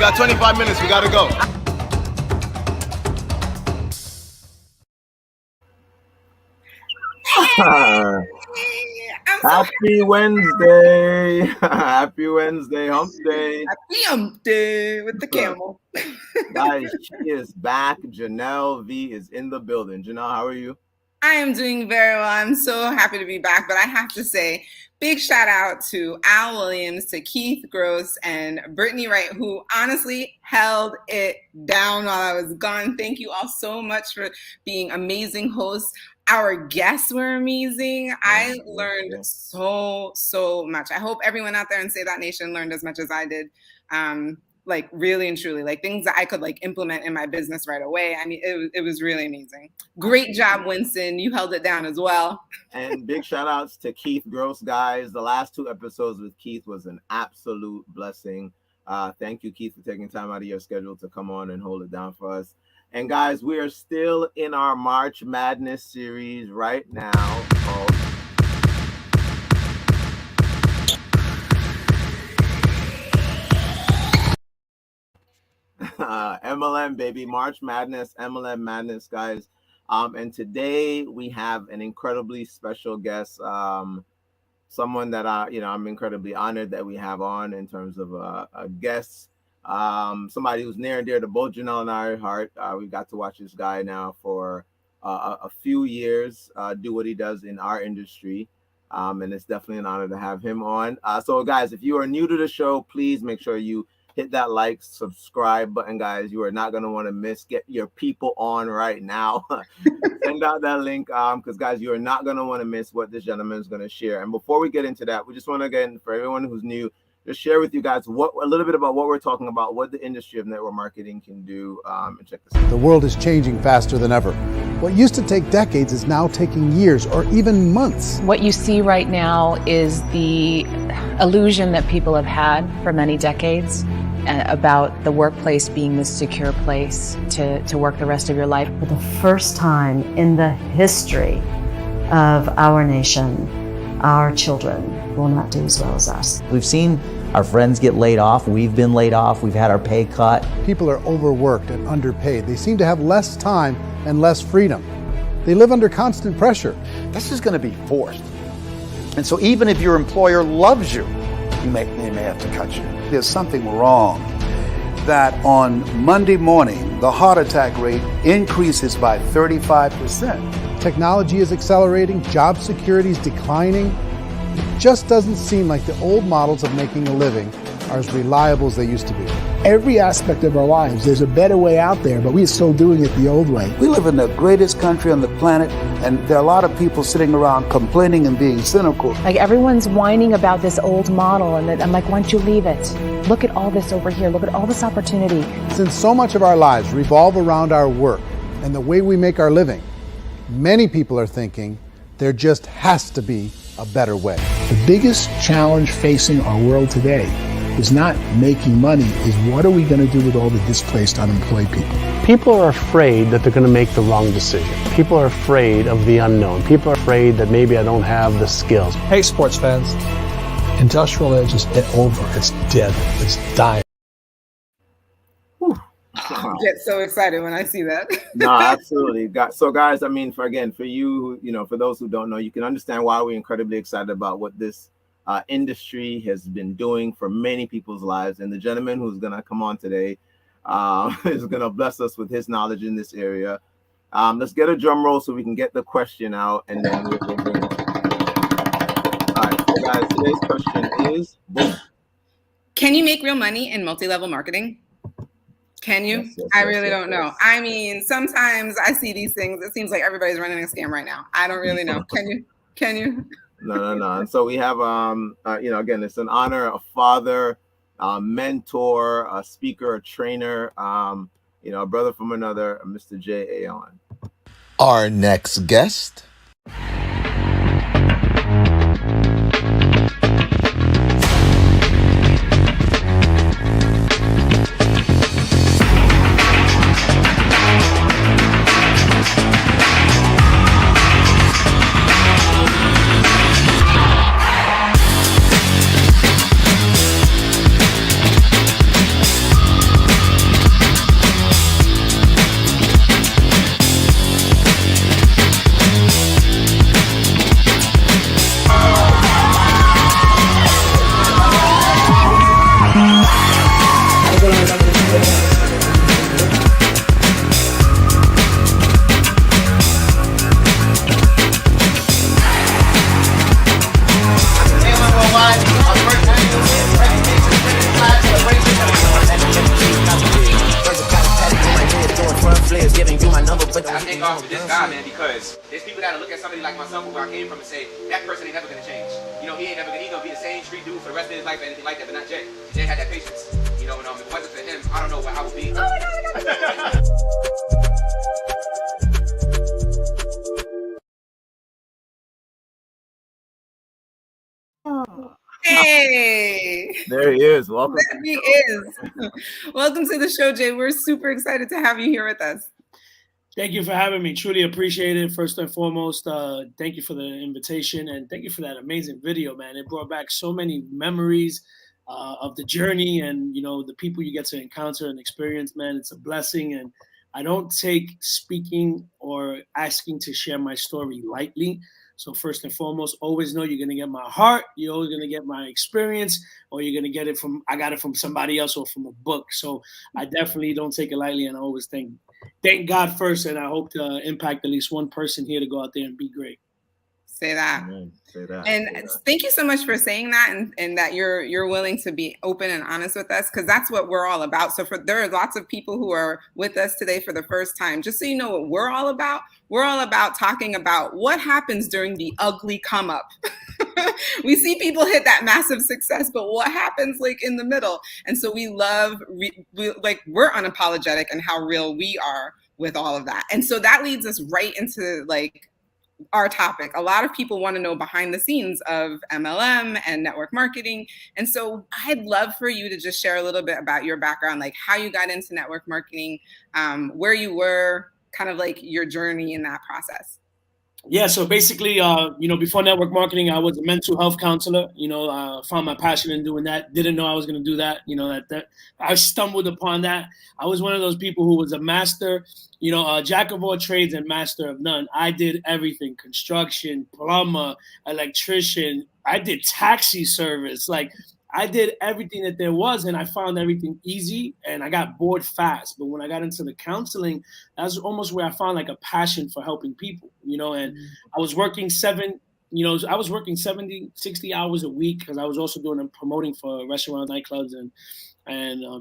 got 25 minutes. We got to go. Happy Wednesday. Happy Wednesday, hump day. Happy hump day with the camel. Guys, she is back. Janelle V is in the building. Janelle, how are you? I am doing very well. I'm so happy to be back, but I have to say, big shout out to Al Williams, to Keith Gross, and Brittany Wright, who honestly held it down while I was gone. Thank you all so much for being amazing hosts. Our guests were amazing. I learned so much. I hope everyone out there in Say That Nation learned as much as I did. Like really and truly, like things that I could like implement in my business right away. I mean, it was really amazing. Great job, Winston. You held it down as well. And big shout outs to Keith Gross, guys. The last 2 episodes with Keith was an absolute blessing. Thank you, Keith, for taking time out of your schedule to come on and hold it down for us. And guys, we are still in our March Madness series right now called MLM, baby. March Madness, MLM Madness, guys. And today we have an incredibly special guest, someone that I'm incredibly honored that we have on in terms of a guest. Somebody who's near and dear to both Janelle and our heart. We've got to watch this guy now for a few years do what he does in our industry. And it's definitely an honor to have him on. So guys, if you are new to the show, please make sure you hit that like, subscribe button, guys. You are not going to want to miss. Get your people on right now. Send out that link because, guys, you are not going to want to miss what this gentleman is going to share. And before we get into that, we just want to, again, for everyone who's new, just share with you guys a little bit about what we're talking about, what the industry of network marketing can do, and check this out. The world is changing faster than ever. What used to take decades is now taking years or even months. What you see right now is the illusion that people have had for many decades about the workplace being this secure place to work the rest of your life. For the first time in the history of our nation, our children will not do as well as us. We've seen our friends get laid off. We've been laid off. We've had our pay cut. People are overworked and underpaid. They seem to have less time and less freedom. They live under constant pressure. This is going to be forced. And so even if your employer loves you, they may have to cut you. There's something wrong that on Monday morning, the heart attack rate increases by 35%. Technology is accelerating, job security is declining. It just doesn't seem like the old models of making a living are as reliable as they used to be. Every aspect of our lives, there's a better way out there, but we're still doing it the old way. We live in the greatest country on the planet, and there are a lot of people sitting around complaining and being cynical. Like everyone's whining about this old model, and I'm like, why don't you leave it? Look at all this over here. Look at all this opportunity. Since so much of our lives revolve around our work and the way we make our living, many people are thinking there just has to be a better way. The biggest challenge facing our world today is not making money, is what are we going to do with all the displaced, unemployed people? People are afraid that they're going to make the wrong decision. People are afraid of the unknown. People are afraid that maybe I don't have the skills. Hey, sports fans. Industrial Edge is over. It's dead. It's dying. I get so excited when I see that. No, absolutely. So guys, I mean, for you, for those who don't know, you can understand why we're incredibly excited about what this industry has been doing for many people's lives. And the gentleman who's going to come on today is going to bless us with his knowledge in this area. Let's get a drum roll so we can get the question out, and then we'll bring it. All right, so guys, today's question is, can you make real money in multi-level marketing? Can you? Yes, I really don't know. I mean, sometimes I see these things. It seems like everybody's running a scam right now. I don't really know. Can you? No. And so we have, again, it's an honor, a father, a mentor, a speaker, a trainer, a brother from another, Mr. Jay AON. Our next guest. thank God for this guy, man, because there's people that look at somebody like myself, where I came from, and say, that person ain't never gonna change. You know, he ain't never gonna, he gonna be the same street dude for the rest of his life or anything like that, but not Jay. Jay had that patience. You know, and if it wasn't for him, I don't know where I would be. Oh my God. Hey, there he is. Welcome. There he is. Welcome to the show, Jay. We're super excited to have you here with us. Thank you for having me. Truly appreciate it. First and foremost, thank you for the invitation, and thank you for that amazing video, man. It brought back so many memories of the journey, and you know, the people you get to encounter and experience, man. It's a blessing, and I don't take speaking or asking to share my story lightly. So first and foremost, always know you're going to get my heart, you're always going to get my experience, or you're going to get it from, I got it from somebody else or from a book. So I definitely don't take it lightly, and I always thank God first, and I hope to impact at least one person here to go out there and be great. Say that. Amen. Say that. And say that. Thank you so much for saying that, and that you're willing to be open and honest with us, because that's what we're all about. So there are lots of people who are with us today for the first time. Just so you know what we're all about. We're all about talking about what happens during the ugly come up. We see people hit that massive success, but what happens like in the middle? And so we love, we're unapologetic in how real we are with all of that. And so that leads us right into like our topic. A lot of people want to know behind the scenes of MLM and network marketing. And so I'd love for you to just share a little bit about your background, like how you got into network marketing, where you were, kind of like your journey in that process. Yeah, so basically, before network marketing, I was a mental health counselor. Found my passion in doing that. Didn't know I was going to do that. That I stumbled upon that. I was one of those people who was a master, jack of all trades and master of none. I did everything: construction, plumber, electrician. I did taxi service. Like, I did everything that there was, and I found everything easy, and I got bored fast. But when I got into the counseling, that's almost where I found like a passion for helping people, and I was working 70, 60 hours a week, because I was also doing promoting for restaurants, nightclubs, and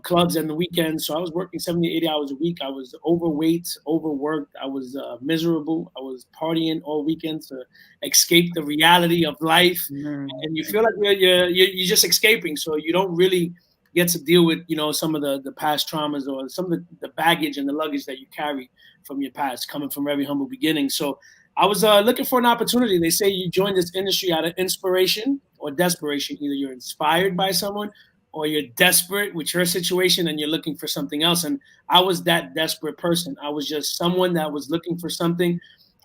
clubs on the weekends. So I was working 70, 80 hours a week. I was overweight, overworked. I was miserable. I was partying all weekend to escape the reality of life. And you feel like you're just escaping. So you don't really get to deal with, some of the past traumas or some of the baggage and the luggage that you carry from your past, coming from very humble beginnings. So I was looking for an opportunity. They say you join this industry out of inspiration or desperation. Either you're inspired by someone, or you're desperate with your situation and you're looking for something else. And I was that desperate person. I was just someone that was looking for something.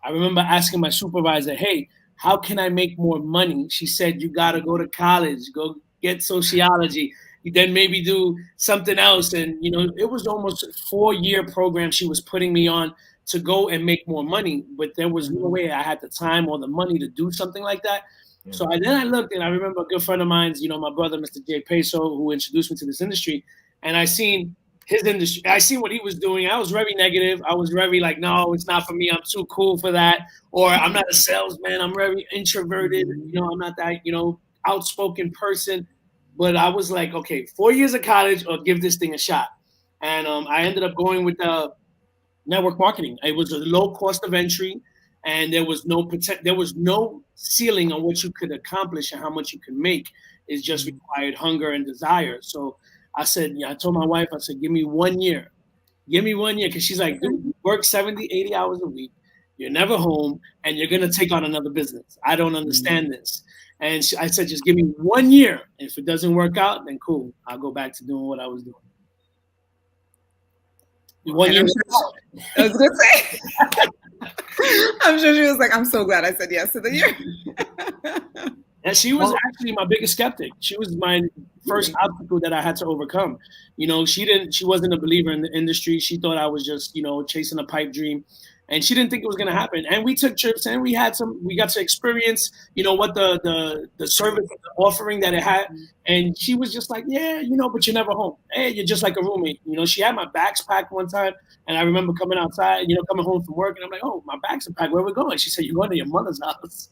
I remember asking my supervisor, hey, how can I make more money? She said, you got to go to college, go get sociology, then maybe do something else. And, it was almost a 4-year program she was putting me on to go and make more money. But there was no way I had the time or the money to do something like that. So then I looked, and I remember a good friend of mine's, my brother, Mr. Jay AON, who introduced me to this industry. And I seen his industry. I seen what he was doing. I was very negative. I was very like, no, it's not for me. I'm too cool for that. Or I'm not a salesman. I'm very introverted. I'm not that, outspoken person. But I was like, okay, 4 years of college or give this thing a shot. And I ended up going with network marketing. It was a low cost of entry. And there was no ceiling on what you could accomplish and how much you could make. It just required hunger and desire. So I said, I told my wife, I said, give me 1 year. Give me 1 year. Because she's like, dude, you work 70, 80 hours a week. You're never home, and you're going to take on another business. I don't understand this. And I said, just give me 1 year. If it doesn't work out, then cool. I'll go back to doing what I was doing. 1 year. I was going to say. I'm sure she was like, I'm so glad I said yes to the year. And she was actually my biggest skeptic. She was my first obstacle that I had to overcome. She wasn't a believer in the industry. She thought I was just, chasing a pipe dream. And she didn't think it was going to happen. And we took trips, and we got to experience, what the service, the offering that it had. And she was just like, yeah, but you're never home. Hey, you're just like a roommate. She had my bags packed one time. And I remember coming outside, coming home from work, and I'm like, oh, my bags are packed. Where are we going? She said, you're going to your mother's house.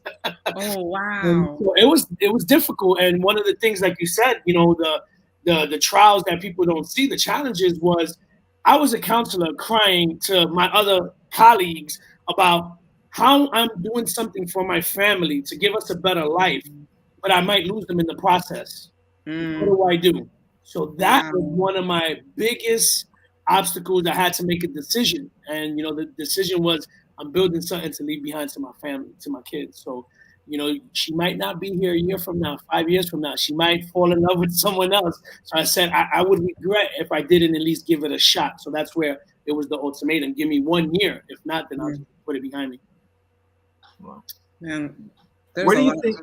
Oh, wow. And so it was difficult. And one of the things, like you said, the trials that people don't see, the challenges was, I was a counselor crying to my other colleagues about how I'm doing something for my family to give us a better life, but I might lose them in the process. What do I do? So that was one of my biggest obstacles. I had to make a decision. And, you know, the decision was I'm building something to leave behind to my family, to my kids. So, you know, she might not be here a year from now, 5 years from now. She might fall in love with someone else. So I said I would regret if I didn't at least give it a shot. So that's where it was the ultimatum. Give me 1 year. If not, then I'll just put it behind me. Wow. Man, where do you think?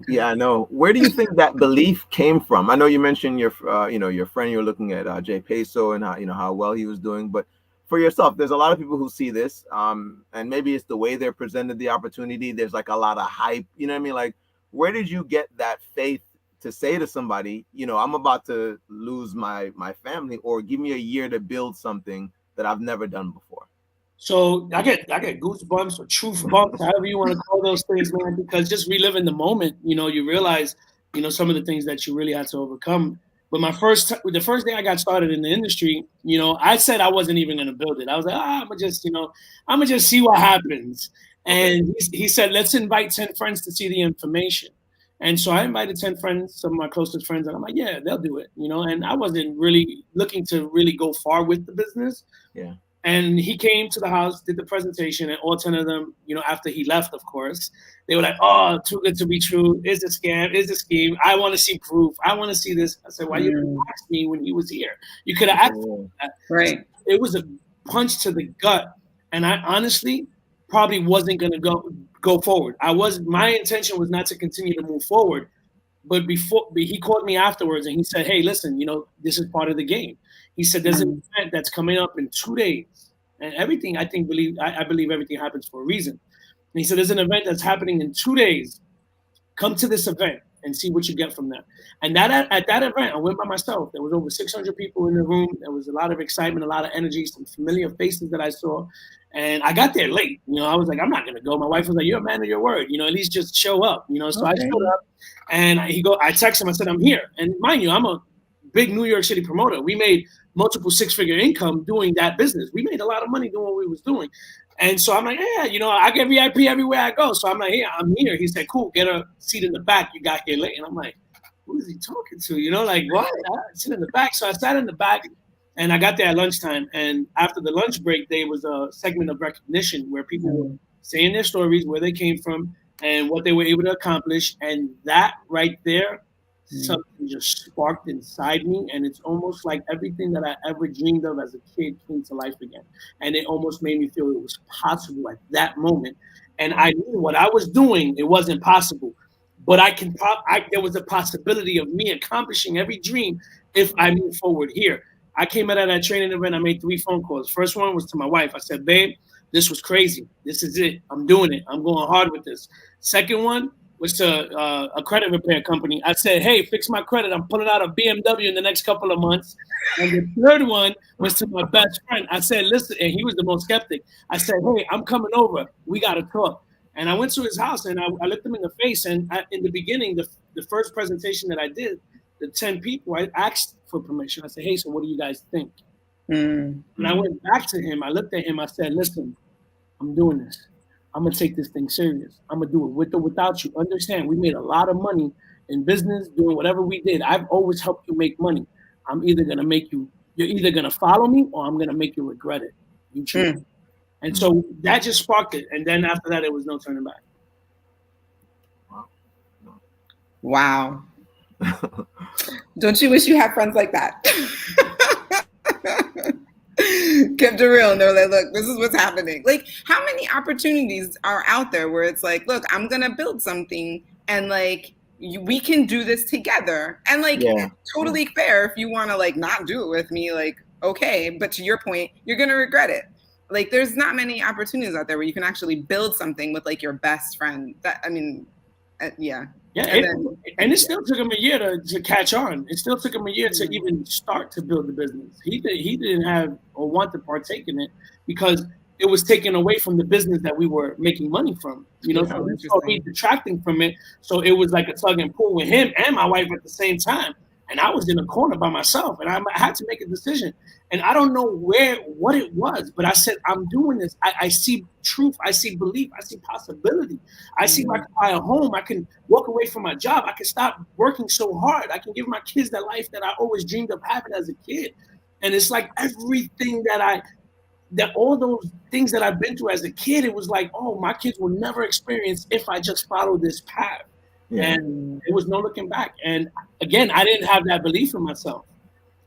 Yeah, I know. Where do you think that belief came from? I know you mentioned your, you know, your friend. You're looking at Jay Peso and how, you know, how well he was doing. But for yourself, there's a lot of people who see this, and maybe it's the way they're presented the opportunity. There's like a lot of hype. You know what I mean? Like, where did you get that faith to say to somebody, you know, I'm about to lose my family, or give me a year to build something that I've never done before? So I get goosebumps or truth bumps, however you want to call those things, man, because just reliving the moment, you know, you realize, you know, some of the things that you really had to overcome. But the first day I got started in the industry, you know, I said I wasn't even going to build it. I was like, I'm going to just see what happens. And he said, let's invite 10 friends to see the information. And so I invited 10 friends, some of my closest friends, and I'm like, yeah, they'll do it, you know, and I wasn't really looking to really go far with the business. Yeah. And he came to the house, did the presentation, and all 10 of them, you know, after he left, of course, they were like, oh, too good to be true. Is a scam? Is a scheme? I want to see proof. I want to see this. I said, why you didn't ask me when he was here? You could have asked me that. Right. It was a punch to the gut. And I honestly probably wasn't going to go forward. My intention was not to continue to move forward. But he called me afterwards and he said, hey, listen, you know, this is part of the game. He said, there's an event that's coming up in 2 days. And everything, I believe everything happens for a reason. And he said, there's an event that's happening in 2 days. Come to this event and see what you get from that. And at that event, I went by myself. There was over 600 people in the room. There was a lot of excitement, a lot of energy, some familiar faces that I saw. And I got there late. You know, I was like, I'm not going to go. My wife was like, you're a man of your word. You know, at least just show up. You know, so I showed up. And I texted him. I said, I'm here. And mind you, I'm a big New York City promoter. We made multiple six-figure income doing that business. We made a lot of money doing what we was doing. And so I'm like, yeah, you know, I get VIP everywhere I go. So I'm like, yeah, I'm here. He said, cool, get a seat in the back. You got here late. And I'm like, who is he talking to? You know, like, what? Sit in the back. So I sat in the back and I got there at lunchtime. And after the lunch break, there was a segment of recognition where people were saying their stories, where they came from and what they were able to accomplish. And that right there, something just sparked inside me, and it's almost like everything that I ever dreamed of as a kid came to life again. And it almost made me feel it was possible at that moment. And I knew what I was doing, it wasn't possible, but there was a possibility of me accomplishing every dream if I move forward here. I came out of that training event, I made 3 phone calls. First one was to my wife. I said, babe, this was crazy. This is it. I'm doing it. I'm going hard with this. Second one was to a credit repair company. I said, hey, fix my credit. I'm pulling out a BMW in the next couple of months. And the third one was to my best friend. I said, listen, and he was the most skeptic. I said, hey, I'm coming over. We got to talk. And I went to his house and I looked him in the face. And in the beginning, the first presentation that I did, the 10 people, I asked for permission. I said, hey, so what do you guys think? And I went back to him. I looked at him. I said, listen, I'm doing this. I'm going to take this thing serious. I'm going to do it with or without you. Understand, we made a lot of money in business doing whatever we did. I've always helped you make money. I'm either going to make you, you're either going to follow me or I'm going to make you regret it. You choose. And so that just sparked it. And then after that, it was no turning back. Wow. Don't you wish you had friends like that? Kept it real, and they're like, look, this is what's happening. Like, how many opportunities are out there where it's like, look, I'm gonna build something and like we can do this together, and like totally fair if you want to like not do it with me, like okay, but to your point, you're gonna regret it. Like, there's not many opportunities out there where you can actually build something with like your best friend. That, I mean, yeah. Yeah, and it still took him a year to catch on. It still took him a year to even start to build the business. He didn't have or want to partake in it because it was taken away from the business that we were making money from. You know, so he detracting from it. So it was like a tug and pull with him and my wife at the same time. And I was in a corner by myself, and I had to make a decision. And I don't know what it was, but I said, I'm doing this. I see truth. I see belief. I see possibility. I see I can buy a home. I can walk away from my job. I can stop working so hard. I can give my kids the life that I always dreamed of having as a kid. And it's like everything that all those things that I've been through as a kid, it was like, oh, my kids will never experience if I just follow this path. Yeah. And there was no looking back. And again, I didn't have that belief in myself.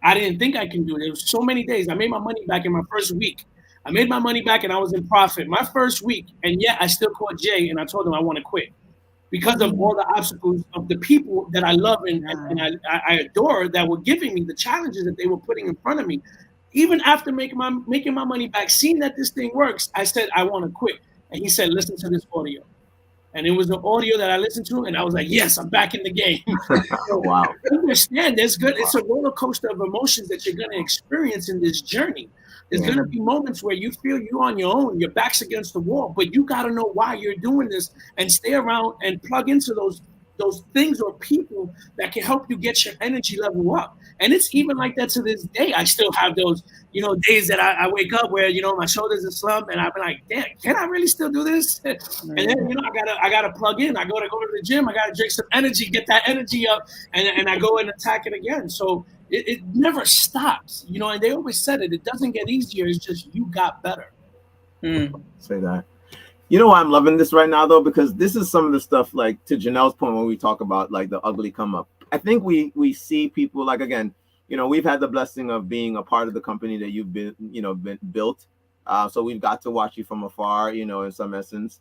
I didn't think I can do it. There was so many days. I made my money back in my first week. I made my money back and I was in profit my first week. And yet I still called Jay and I told him I want to quit because of all the obstacles of the people that I love and I adore that were giving me the challenges that they were putting in front of me. Even after making my money back, seeing that this thing works, I said, I want to quit. And he said, listen to this audio. And it was the audio that I listened to, and I was like, yes, I'm back in the game. So, wow. I understand it's a roller coaster of emotions that you're going to experience in this journey. There's going to be moments where you feel you're on your own, your back's against the wall, but you got to know why you're doing this and stay around and plug into those things or people that can help you get your energy level up. And it's even like that to this day. I still have those, days that I wake up where, my shoulders are slumped and I'm like, damn, can I really still do this? And then, I gotta plug in. I go to the gym. I got to drink some energy, get that energy up, and I go and attack it again. So it never stops, and they always said it doesn't get easier. It's just you got better. Say that. You know why I'm loving this right now, though? Because this is some of the stuff, like to Janelle's point when we talk about like the ugly come up. I think we see people like, again, we've had the blessing of being a part of the company that you've been built. So we've got to watch you from afar, in some essence.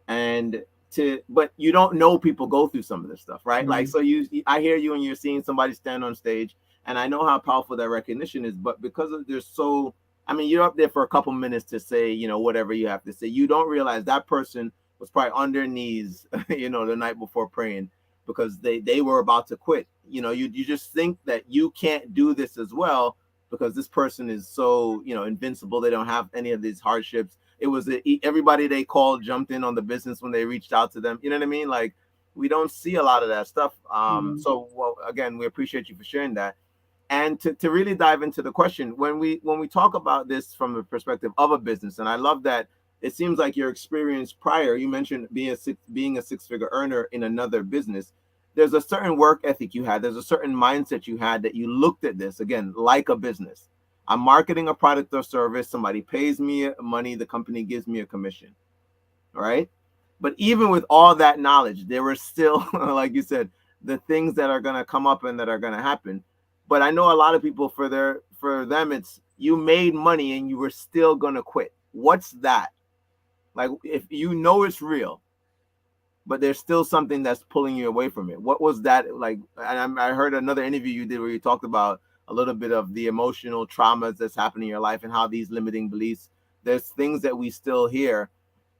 But you don't know people go through some of this stuff, right? Mm-hmm. Like, so I hear you and you're seeing somebody stand on stage, and I know how powerful that recognition is, but because you're up there for a couple minutes to say, whatever you have to say. You don't realize that person was probably on their knees, the night before praying because they were about to quit. You just think that you can't do this as well because this person is so, invincible. They don't have any of these hardships. It was everybody they called jumped in on the business when they reached out to them. You know what I mean? Like, we don't see a lot of that stuff. So, well, again, we appreciate you for sharing that. And to really dive into the question, when we talk about this from the perspective of a business, and I love that it seems like your experience prior, you mentioned being a six-figure earner in another business. There's a certain work ethic you had. There's a certain mindset you had that you looked at this, again, like a business. I'm marketing a product or service. Somebody pays me money. The company gives me a commission. All right. But even with all that knowledge, there were still, like you said, the things that are going to come up and that are going to happen. But I know a lot of people, for them, it's you made money and you were still going to quit. What's that? Like, if it's real, but there's still something that's pulling you away from it. What was that like? And I heard another interview you did where you talked about a little bit of the emotional traumas that's happening in your life and how these limiting beliefs, there's things that we still hear.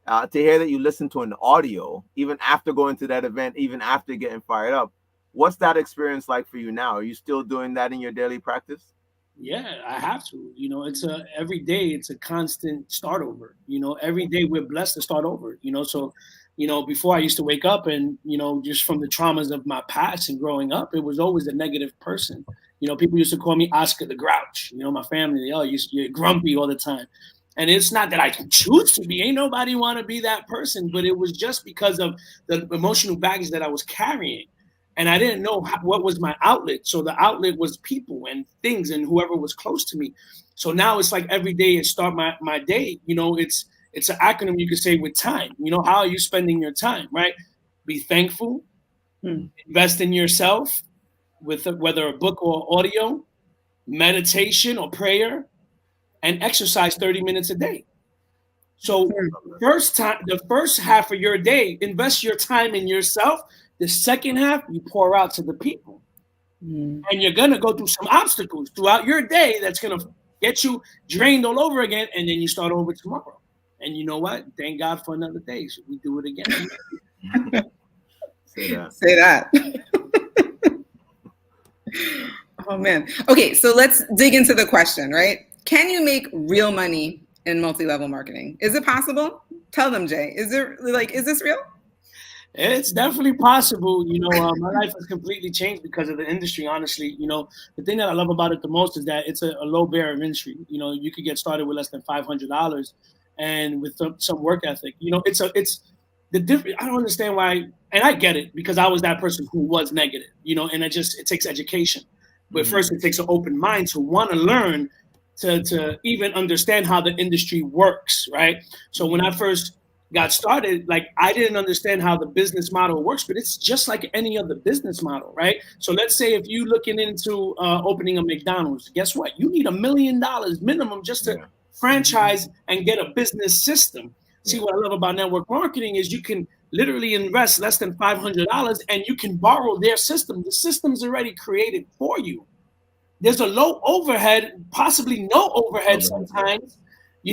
To hear that you listen to an audio, even after going to that event, even after getting fired up, what's that experience like for you now? Are you still doing that in your daily practice? Yeah, I have to. Every day it's a constant start over. Every day we're blessed to start over. So, before I used to wake up and, just from the traumas of my past and growing up, it was always a negative person. People used to call me Oscar the Grouch. My family, you're grumpy all the time. And it's not that I can choose to be. Ain't nobody want to be that person. But it was just because of the emotional baggage that I was carrying. And I didn't know what was my outlet. So the outlet was people and things and whoever was close to me. So now it's like every day I start my day. It's an acronym you could say with time. How are you spending your time, right? Be thankful, invest in yourself with whether a book or audio, meditation or prayer, and exercise 30 minutes a day. So the first half of your day, invest your time in yourself. The second half, you pour out to the people. And you're going to go through some obstacles throughout your day that's going to get you drained all over again. And then you start over tomorrow. And you know what? Thank God for another day. So we do it again. Say that. Oh, man. Okay, so let's dig into the question, right? Can you make real money in multi-level marketing? Is it possible? Tell them, Jay. Is this real? It's definitely possible. My life has completely changed because of the industry, honestly. The thing that I love about it the most is that it's a low barrier of entry. You could get started with less than $500 and with some work ethic. It's the different. I don't understand why, and I get it because I was that person who was negative, and it takes education. But first, it takes an open mind to want to learn, to even understand how the industry works, right? So when I first got started, like, I didn't understand how the business model works, but it's just like any other business model, right? So let's say if you're looking into opening a McDonald's, guess what? You need $1 million minimum just to franchise and get a business system. See, what I love about network marketing is you can literally invest less than $500 and you can borrow their system. The system's already created for you. There's a low overhead, possibly no overhead sometimes,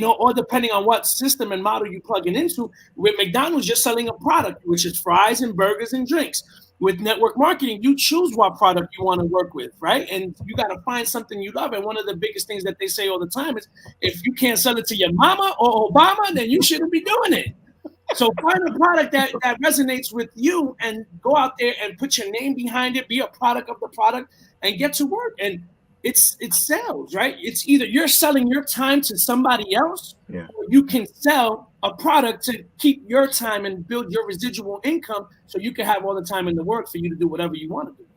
or depending on what system and model you plug it into. With McDonald's, you're selling a product, which is fries and burgers and drinks. With network marketing, you choose what product you want to work with, right? And you got to find something you love. And one of the biggest things that they say all the time is, if you can't sell it to your mama or Obama, then you shouldn't be doing it. So find a product that resonates with you and go out there and put your name behind it, be a product of the product, and get to work. And it's sales, right? It's either you're selling your time to somebody else, or you can sell a product to keep your time and build your residual income so you can have all the time in the work for you to do whatever you want to do.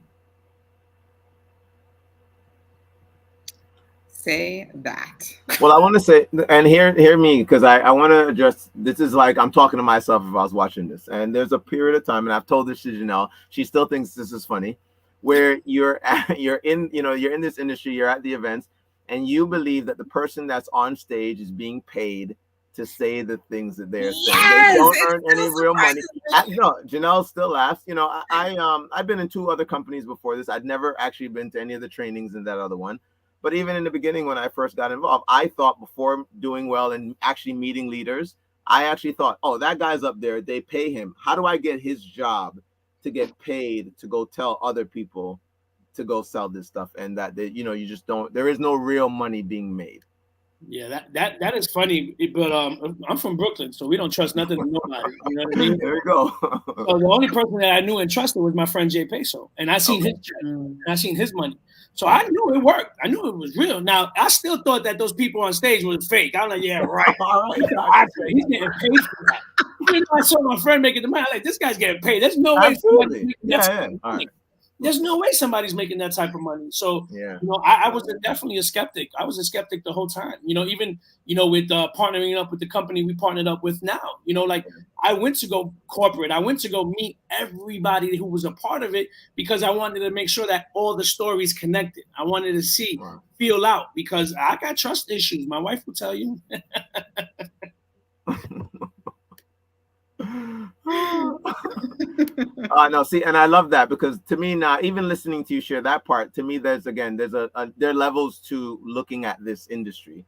Say that. Well, I want to say, and hear me, because I want to address, this is like I'm talking to myself if I was watching this. And there's a period of time, and I've told this to Janelle, she still thinks this is funny, where you're in this industry, you're at the events, and you believe that the person that's on stage is being paid to say the things that they're saying. They don't earn any real money. No, Janelle still laughs. I've been in 2 other companies before this. I'd never actually been to any of the trainings in that other one. But even in the beginning, when I first got involved, I thought, before doing well and actually meeting leaders, I actually thought, oh, that guy's up there, they pay him. How do I get his job to get paid to go tell other people to go sell this stuff? And that you just don't, there is no real money being made. Yeah, that is funny, but I'm from Brooklyn, so we don't trust nothing and nobody. You know what I mean? There we go. So the only person that I knew and trusted was my friend Jay Peso, and I seen his check, and I seen his money, so I knew it worked. I knew it was real. Now I still thought that those people on stage were fake. I'm like, yeah, right. He's getting paid for that. Even though I saw my friend making the money, I'm like, this guy's getting paid. There's no way. All right. There's no way somebody's making that type of money. So, I was definitely a skeptic. I was a skeptic the whole time. Even with partnering up with the company we partnered up with now. I went to go corporate. I went to go meet everybody who was a part of it because I wanted to make sure that all the stories connected. I wanted to see, feel out, because I got trust issues. My wife will tell you. No, see, and I love that, because to me now, even listening to you share that part, to me, there are levels to looking at this industry.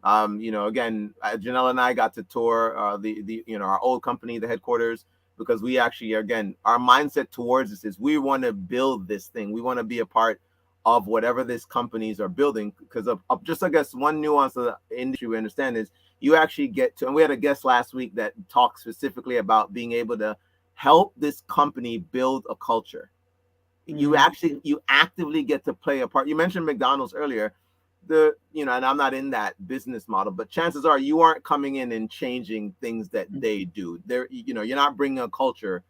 Again, Janelle and I got to tour our old company, the headquarters, because we actually, again, our mindset towards this is we want to build this thing. We want to be a part of whatever these companies are building, because of just, I guess, one nuance of the industry we understand is you actually get to, and we had a guest last week that talked specifically about being able to help this company build a culture. You actively get to play a part. You mentioned McDonald's earlier, and I'm not in that business model, but chances are you aren't coming in and changing things that they do. You're not bringing a culture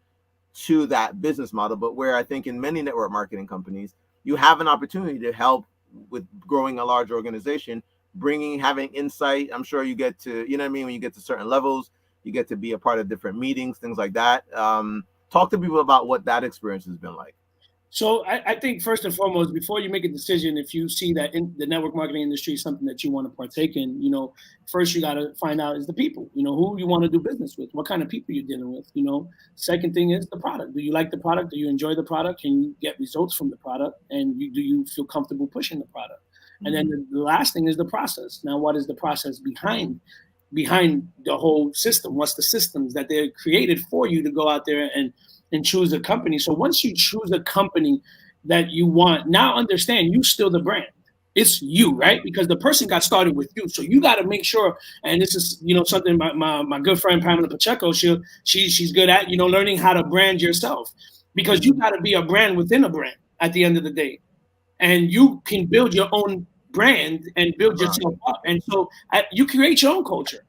to that business model, but where I think in many network marketing companies, you have an opportunity to help with growing a large organization, having insight. I'm sure you get to, when you get to certain levels, you get to be a part of different meetings, things like that. Talk to people about what that experience has been like. So I think first and foremost, before you make a decision, if you see that in the network marketing industry is something that you want to partake in, first you got to find out is the people, who you want to do business with, what kind of people you're dealing with, Second thing is the product. Do you like the product? Do you enjoy the product? Can you get results from the product? And do you feel comfortable pushing the product? And then the last thing is the process. Now, what is the process behind the whole system? What's the systems that they're created for you to go out there and choose a company? So once you choose a company that you want, now understand you still the brand. It's you, right? Because the person got started with you. So you got to make sure, and this is, something my good friend Pamela Pacheco, she's good at, learning how to brand yourself, because you got to be a brand within a brand at the end of the day. And you can build your own brand and build yourself up. And so you create your own culture.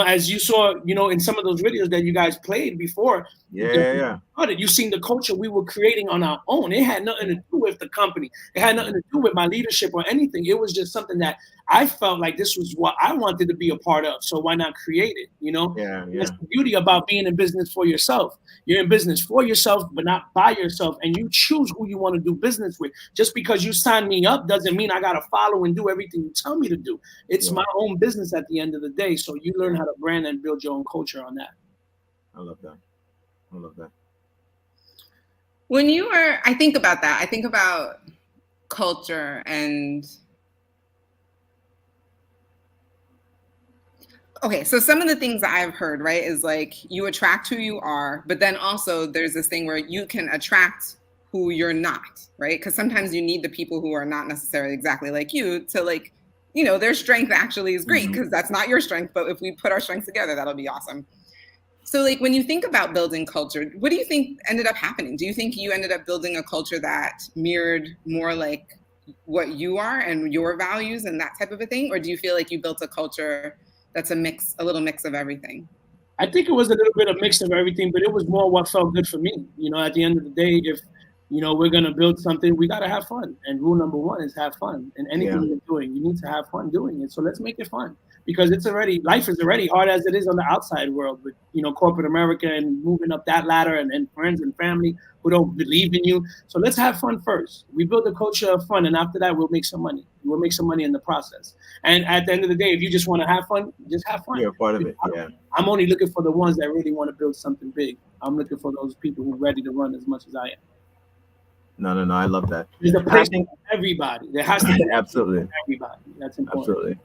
As you saw, in some of those videos that you guys played before. Yeah. You seen the culture we were creating on our own. It had nothing to do with the company. It had nothing to do with my leadership or anything. It was just something that I felt like this was what I wanted to be a part of. So why not create it? Yeah. That's the beauty about being in business for yourself. You're in business for yourself, but not by yourself. And you choose who you want to do business with. Just because you sign me up doesn't mean I got to follow and do everything you tell me to do. It's my own business at the end of the day. So you learn how to brand and build your own culture on that. I love that. When I think about that. I think about culture and. Okay, so some of the things that I've heard, right, is like you attract who you are, but then also there's this thing where you can attract who you're not, right? Because sometimes you need the people who are not necessarily exactly like you to their strength actually is great, because that's not your strength, but if we put our strengths together, that'll be awesome. So when you think about building culture, what do you think ended up happening? Do you think you ended up building a culture that mirrored more like what you are and your values and that type of a thing? Or do you feel like you built a culture that's a little mix of everything? I think it was a little bit of mix of everything, but it was more what felt good for me. At the end of the day, if we're gonna build something, we gotta have fun. And rule number one is have fun. And anything you're doing, you need to have fun doing it. So let's make it fun, because life is already hard as it is on the outside world with corporate America and moving up that ladder, and friends and family who don't believe in you. So let's have fun first. We build a culture of fun, and after that, we'll make some money. We'll make some money in the process. And at the end of the day, if you just want to have fun, just have fun. You're a part of it. Yeah. I'm only looking for the ones that really want to build something big. I'm looking for those people who are ready to run as much as I am. No, I love that. There's a place for everybody. There has to be absolutely everybody. That's important. Absolutely.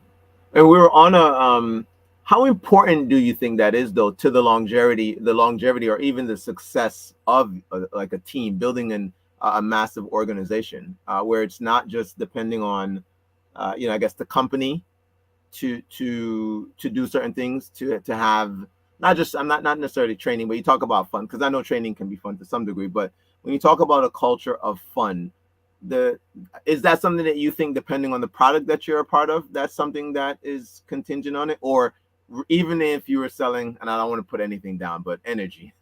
And we were on a how important do you think that is, though, to the longevity or even the success of like a team building a massive organization, where it's not just depending on I guess the company to do certain things, to have not just, I'm not necessarily training, but you talk about fun, because I know training can be fun to some degree, but when you talk about a culture of fun, is that something that you think, depending on the product that you're a part of, that's something that is contingent on it? Or even if you were selling, and I don't want to put anything down, but energy,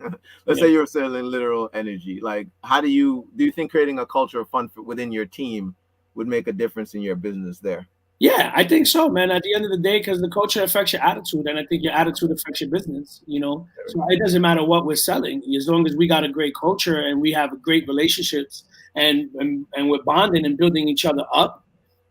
let's say you were selling literal energy, like do you think creating a culture of fun within your team would make a difference in your business there? Yeah, I think so, man. At the end of the day, because the culture affects your attitude, and I think your attitude affects your business, So it doesn't matter what we're selling, as long as we got a great culture and we have great relationships and we're bonding and building each other up.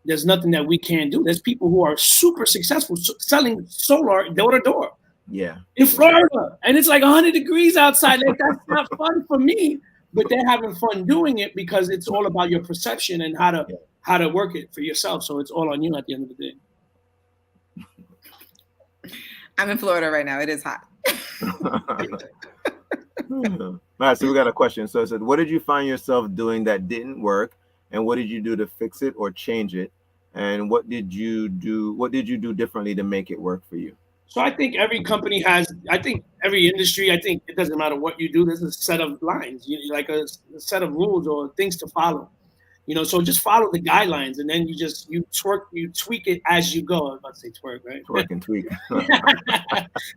There's nothing that we can't do. There's people who are super successful selling solar door to door. Yeah. In Florida, and it's like 100 degrees outside. Like, that's not fun for me, but they're having fun doing it because it's all about your perception and how to work it for yourself. So it's all on you at the end of the day. I'm in Florida right now. It is hot. All right, so we got a question. So it said, what did you find yourself doing that didn't work, and what did you do to fix it or change it? And what did you do differently to make it work for you? So I think every company has, I think every industry, I think it doesn't matter what you do, there's a set of lines, like a set of rules or things to follow. So just follow the guidelines, and then you tweak it as you go. I was about to say twerk, right? Twerk and tweak.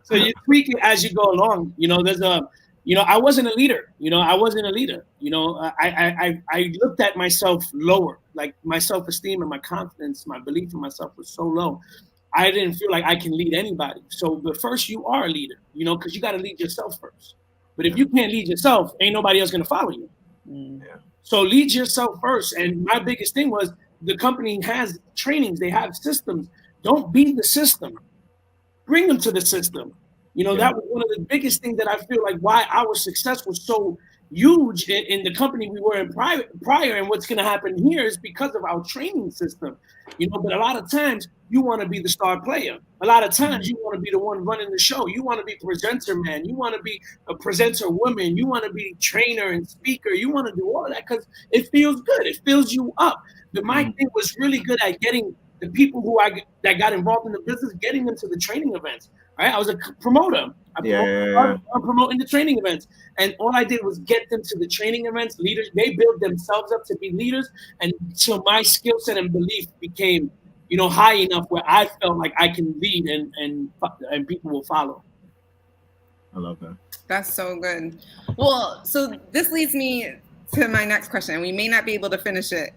So you tweak it as you go along. There's I wasn't a leader. I wasn't a leader. I looked at myself lower, like my self-esteem and my confidence, my belief in myself was so low. I didn't feel like I can lead anybody. So, but first you are a leader, because you got to lead yourself first. But if you can't lead yourself, ain't nobody else going to follow you. Yeah. So lead yourself first. And my biggest thing was, the company has trainings, they have systems. Don't be the system. Bring them to the system. That was one of the biggest things that I feel like why our success was so huge in the company we were in prior. And what's going to happen here is because of our training system. But a lot of times you want to be the star player. A lot of times you want to be the one running the show. You want to be presenter man. You want to be a presenter woman. You want to be trainer and speaker. You want to do all of that because it feels good. It fills you up. But my thing was really good at getting the people that got involved in the business, getting them to the training events. Right, I was a promoter. I'm promoting the training events, and all I did was get them to the training events. Leaders, they build themselves up to be leaders, and so my skill set and belief became, high enough where I felt like I can lead, and people will follow. I love that. That's so good. Well, so this leads me to my next question, and we may not be able to finish it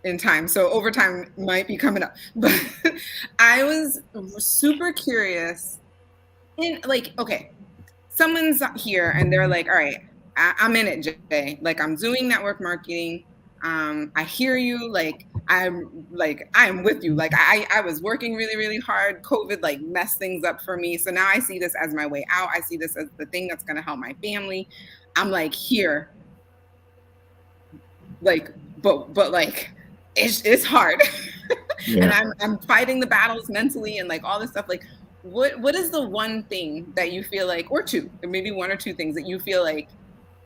in time, so overtime might be coming up. But I was super curious. Okay, someone's here and they're like, all right, I'm in it, Jay. Like, I'm doing network marketing. I hear you. I'm with you. Like, I was working really, really hard. COVID messed things up for me. So now I see this as my way out. I see this as the thing that's going to help my family. I'm here. But it's hard. Yeah. And I'm fighting the battles mentally and all this stuff. What is the one thing that you feel like, or two, or maybe one or two things that you feel like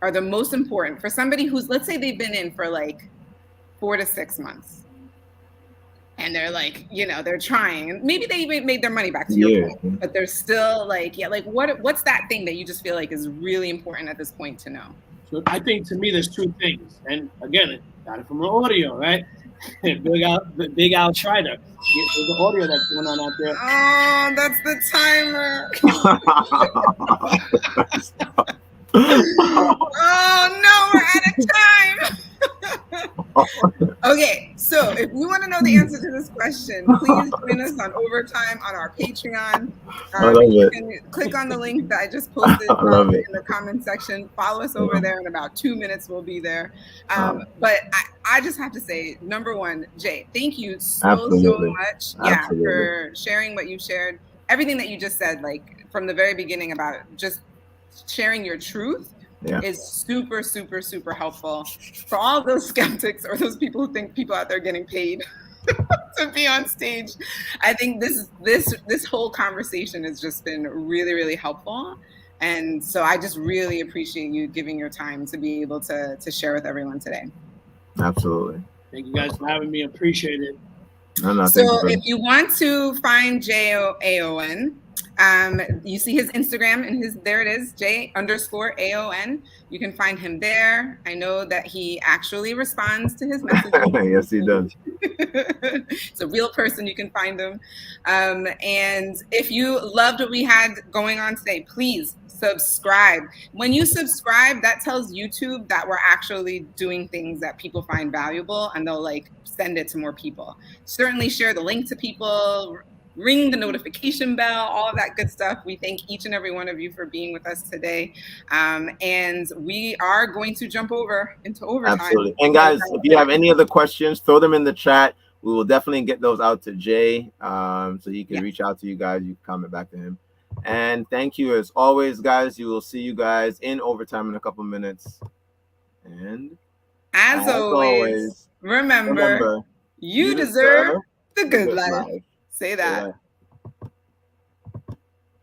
are the most important for somebody who's, let's say they've been in for 4 to 6 months and they're they're trying, and maybe they even made their money back to your point, but they're still what's that thing that you just feel like is really important at this point to know? So I think, to me, there's two things. And again, got it from the audio, right? Big Al Schreider. There's the audio that's going on out there. Oh, that's the timer. Oh no, we're out of time. Okay, so if you want to know the answer to this question, please join us on Overtime on our Patreon. You can click on the link that I just posted in the comment section. Follow us over there. In about 2 minutes, we'll be there. But I just have to say, number one, Jay, thank you so much. Yeah, for sharing what you shared. Everything that you just said, from the very beginning about just sharing your truth. Yeah. Is super, super, super helpful for all those skeptics or those people who think people out there getting paid to be on stage. I think this whole conversation has just been really, really helpful. And so I just really appreciate you giving your time to be able to share with everyone today. Absolutely. Thank you guys for having me. Appreciate it. So if you want to find Jay AON, you see his Instagram and there it is, Jay_AON. You can find him there. I know that he actually responds to his messages. Yes, he does. It's a real person. You can find him. And if you loved what we had going on today, please subscribe. When you subscribe, that tells YouTube that we're actually doing things that people find valuable, and they'll send it to more people. Certainly share the link to people, ring the notification bell, all of that good stuff. We thank each and every one of you for being with us today. And we are going to jump over into overtime. Absolutely. And guys, if you have any other questions, throw them in the chat. We will definitely get those out to Jay, so he can reach out to you guys. You can comment back to him. And thank you as always, guys. You will see you guys in overtime in a couple minutes. And as always, remember you deserve the good life. Say that.